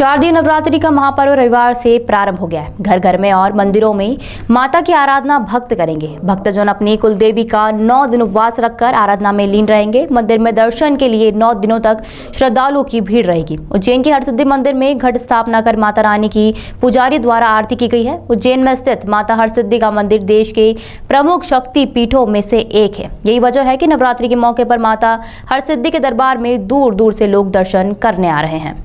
शारदीय नवरात्रि का महापर्व रविवार से प्रारंभ हो गया है। घर घर में और मंदिरों में माता की आराधना भक्त करेंगे। भक्तजन अपनी कुल देवी का 9 दिन उपवास रखकर आराधना में लीन रहेंगे। मंदिर में दर्शन के लिए 9 दिनों तक श्रद्धालुओं की भीड़ रहेगी। उज्जैन के हरसिद्धि मंदिर में घट स्थापना कर माता रानी की पुजारी द्वारा आरती की गई है। उज्जैन में स्थित माता हरसिद्धि का मंदिर देश के प्रमुख शक्ति पीठों में से एक है। यही वजह है कि नवरात्रि के मौके पर माता हरसिद्धि के दरबार में दूर दूर से लोग दर्शन करने आ रहे हैं।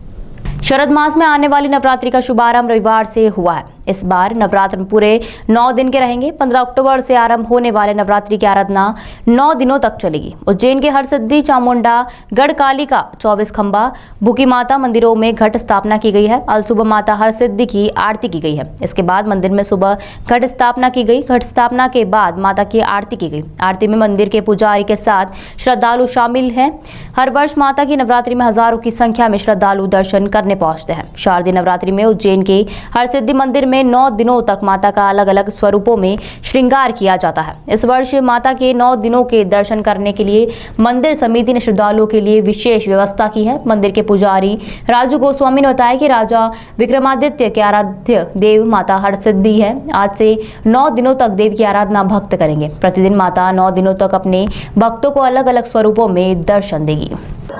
शरद मास में आने वाली नवरात्रि का शुभारंभ रविवार से हुआ है। इस बार नवरात्र पूरे 9 दिन के रहेंगे। 15 अक्टूबर से आरंभ होने वाले नवरात्रि की आराधना 9 दिनों तक चलेगी। उज्जैन के हरसिद्धि, चामुंडा, गढ़कालिका, 24 खंबा, बुकी माता मंदिरों में घट स्थापना की गई है। आज सुबह माता हरसिद्धि की आरती की गई है। इसके बाद मंदिर में सुबह घट स्थापना की गई। घट स्थापना के बाद माता की आरती की गई। आरती में मंदिर के पुजारी के साथ श्रद्धालु शामिल हैं। हर वर्ष माता की नवरात्रि में हजारों की संख्या में श्रद्धालु दर्शन करने पहुंचते हैं। शारदीय नवरात्रि में उज्जैन के हरसिद्धि मंदिर में 9 दिनों तक माता का अलग अलग स्वरूपों में श्रृंगार किया जाता है। इस वर्ष माता के 9 दिनों के दर्शन करने के लिए मंदिर समिति ने श्रद्धालुओं के लिए विशेष व्यवस्था की है। मंदिर के पुजारी राजू गोस्वामी ने बताया कि राजा विक्रमादित्य के आराध्य देव माता हरसिद्धि है। आज से 9 दिनों तक देव की आराधना भक्त करेंगे। प्रतिदिन माता 9 दिनों तक अपने भक्तों को अलग अलग स्वरूपों में दर्शन देगी।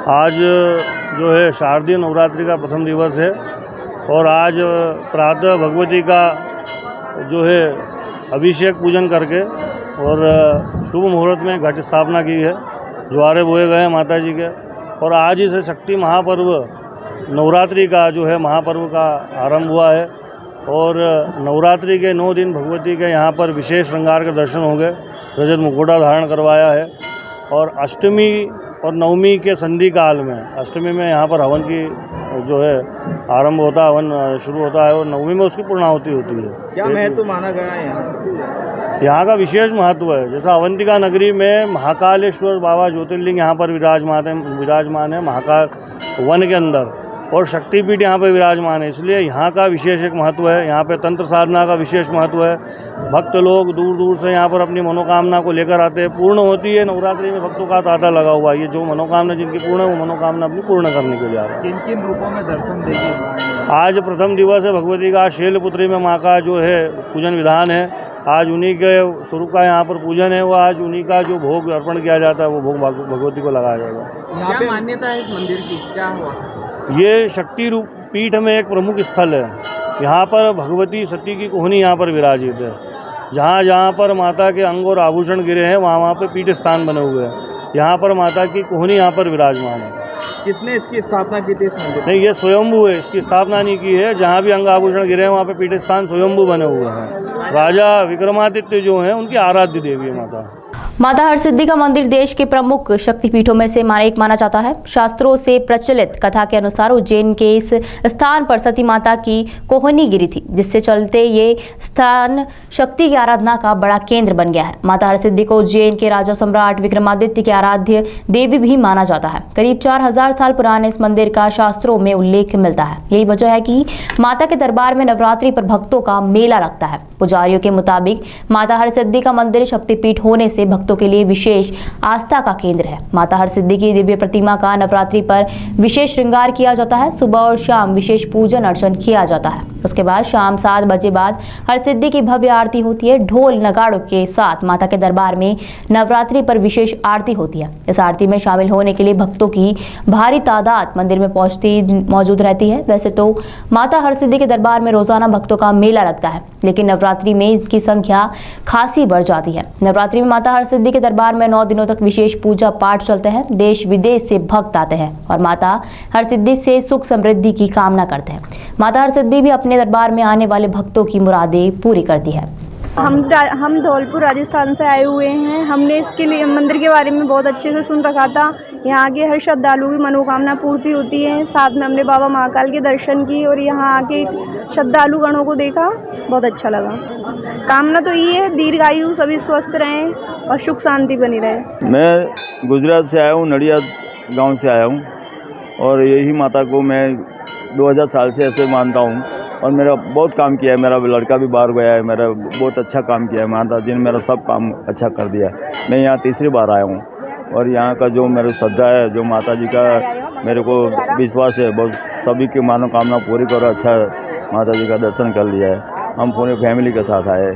आज जो है शारदीय नवरात्रि का प्रथम दिवस है और आज प्रातः भगवती का जो है अभिषेक पूजन करके और शुभ मुहूर्त में घट स्थापना की है। ज्वारे बोए गए माता जी के और आज ही से शक्ति महापर्व नवरात्रि का जो है महापर्व का आरंभ हुआ है और नवरात्रि के 9 दिन भगवती के यहाँ पर विशेष श्रृंगार के दर्शन होंगे। रजत मुकुटा धारण करवाया है और अष्टमी और नवमी के संधि काल में, अष्टमी में यहाँ पर हवन की जो है आरंभ होता है, हवन शुरू होता है और नवमी में उसकी पूर्णाहुति होती है। क्या महत्व माना गया है यहाँ का विशेष महत्व है। जैसा अवंतिका नगरी में महाकालेश्वर बाबा ज्योतिर्लिंग यहाँ पर विराजमान है महाकाल वन के अंदर, और शक्तिपीठ यहाँ पर विराजमान है, इसलिए यहाँ का विशेष एक महत्व है। यहाँ पे तंत्र साधना का विशेष महत्व है। भक्त लोग दूर दूर से यहाँ पर अपनी मनोकामना को लेकर आते हैं। पूर्ण होती है नवरात्रि में, भक्तों का तांता लगा हुआ है। ये जो मनोकामना जिनकी पूर्ण है वो मनोकामना अपनी पूर्ण करने के लिए आ रहे हैं। किन किन रूपों में दर्शन देगी? आज प्रथम दिवस है भगवती का। शैलपुत्री में माँ का जो है पूजन विधान है। आज उन्हीं के स्वरूप का यहाँ पर पूजन है। वो आज उन्हीं का जो भोग अर्पण किया जाता है वो भोग भगवती को लगाया जाएगा। यहाँ पे मान्यता है इस मंदिर की, क्या हुआ? ये शक्ति रूप पीठ में एक प्रमुख स्थल है। यहाँ पर भगवती सती की कोहनी यहाँ पर विराजित है। जहाँ जहाँ पर माता के अंग और आभूषण गिरे हैं वहाँ वहाँ पे पीठ स्थान बने हुए हैं। यहाँ पर माता की कोहनी यहाँ पर विराजमान है। किसने इसकी स्थापना की थी इस मंदिर? नहीं, ये स्वयंभू है, इसकी स्थापना नहीं की है। जहाँ भी अंग आभूषण गिरे हैं वहाँ पे पीठ स्थान स्वयंभू बने हुए हैं। राजा विक्रमादित्य जो हैं उनकी आराध्य देवी है माता। माता हरसिद्धि का मंदिर देश के प्रमुख शक्तिपीठों में से एक माना जाता है। शास्त्रों से प्रचलित कथा के अनुसार उज्जैन के इस स्थान पर सती माता की कोहनी गिरी थी, जिससे चलते ये स्थान शक्ति की आराधना का बड़ा केंद्र बन गया है। माता हरसिद्धि को उज्जैन के राजा सम्राट विक्रमादित्य के आराध्य देवी भी माना जाता है। करीब 4000 साल पुराने इस मंदिर का शास्त्रों में उल्लेख मिलता है। यही वजह है कि माता के दरबार में नवरात्रि पर भक्तों का मेला लगता है। पुजारियों के मुताबिक माता हरसिद्धि का मंदिर शक्तिपीठ होने से भक्तों के लिए विशेष आस्था का केंद्र है। माता हरसिद्धि की दिव्य प्रतिमा का नवरात्रि पर विशेष श्रृंगार किया जाता है। सुबह और शाम विशेष पूजन अर्चन किया जाता है। उसके बाद शाम 7 बजे बाद हरसिद्धि की भव्य आरती होती है। ढोल नगाड़ों के साथ माता के दरबार में नवरात्रि पर विशेष आरती होती है। इस आरती में शामिल होने के लिए भक्तों की भारी तादाद मंदिर में पहुंचती मौजूद रहती है। वैसे तो माता हरसिद्धि के दरबार में रोजाना भक्तों का मेला लगता है, लेकिन नवरात्रि में इसकी संख्या खासी बढ़ जाती है। नवरात्रि में माता हरसिद्धि के दरबार में 9 दिनों तक विशेष पूजा पाठ चलते हैं। देश विदेश से भक्त आते हैं और माता हरसिद्धि से सुख समृद्धि की कामना करते हैं। माता हरसिद्धि भी अपने दरबार में आने वाले भक्तों की मुरादें पूरी करती है। हम धौलपुर राजस्थान से आए हुए हैं। हमने इसके लिए मंदिर के बारे में बहुत अच्छे से सुन रखा था। यहाँ के हर श्रद्धालु की मनोकामना पूर्ति होती है। साथ में हमने बाबा महाकाल के दर्शन किए और यहाँ आके श्रद्धालु गणों को देखा, बहुत अच्छा लगा। कामना तो ये है दीर्घायु, सभी स्वस्थ रहें और सुख शांति बनी रहे। मैं गुजरात से आया हूँ, नडियाद गांव से आया हूँ और यही माता को मैं 2000 साल से ऐसे मानता हूँ और मेरा बहुत काम किया है। मेरा लड़का भी बाहर गया है, मेरा बहुत अच्छा काम किया है। माता जी ने मेरा सब काम अच्छा कर दिया है। मैं यहाँ तीसरी बार आया हूँ और यहाँ का जो मेरे श्रद्धा है, जो माता जी का मेरे को विश्वास है, बहुत सभी की मनोकामना पूरी करो। अच्छा माता जी का दर्शन कर लिया है, हम पूरे फैमिली के साथ आए।